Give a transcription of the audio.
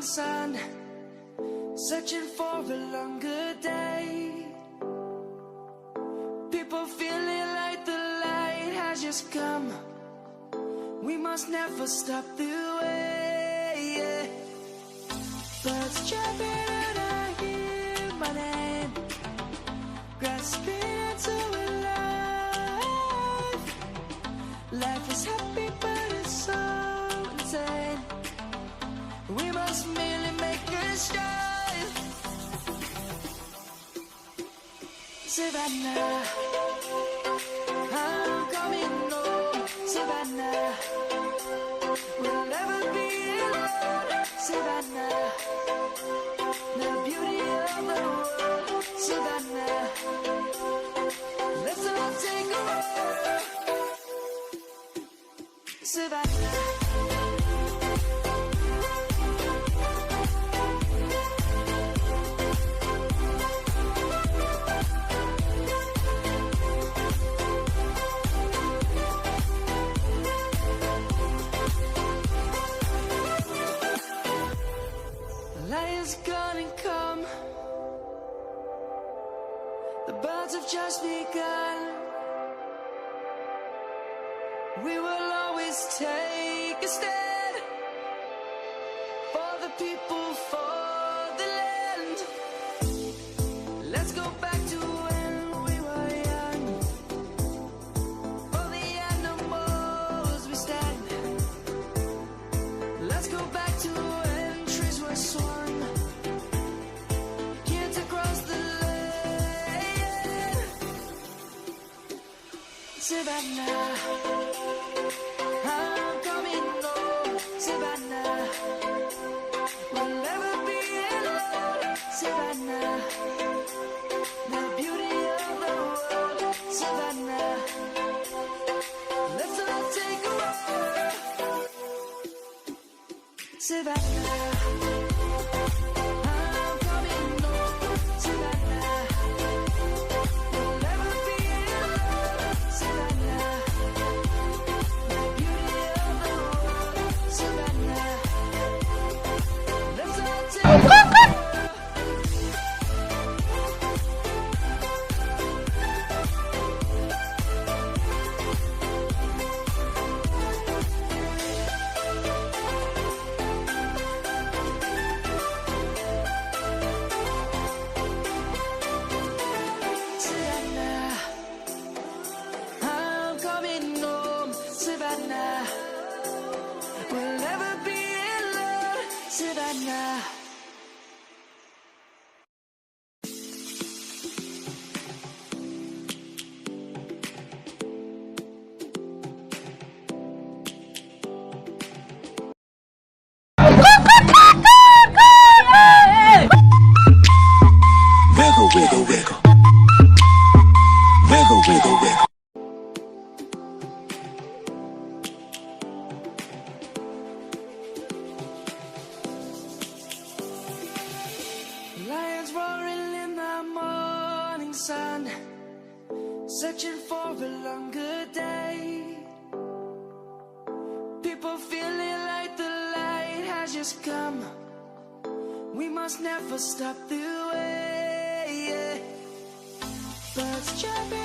sun, searching for a longer day. People feeling like the light has just come. We must never stop the way. Birds chirping and I hear my name, grasping into a life. Life is happy but it's so insane. We must merely make a start. Savannah, I'm coming home. Savannah, we'll never be alone. Savannah, the beauty of the world. Savannah, let's all take a walk. Savannah. Lion's gonna come. The birds have just begun. We will always take a stand for the people, for the land. Let's go back to when we were young. For the animals we stand. Let's go back to when trees were swung. Kids across the land. Savannah, I'm coming home. Savannah, we'll never be alone. Savannah, the beauty of the world. Savannah, let's all take a walk. Savannah, I'm coming home. Savannah, we'll never be alone. Savannah, the beauty of the world. Savannah, let's all take a walk. Savannah, I'm coming home. Savannah, we'll never be alone. Savannah. Wiggle, wiggle, wiggle. Wiggle, wiggle, wiggle. Lions roaring in the morning sun, searching for a longer day. People feeling like the light has just come. We must never stop the way. Birds chirping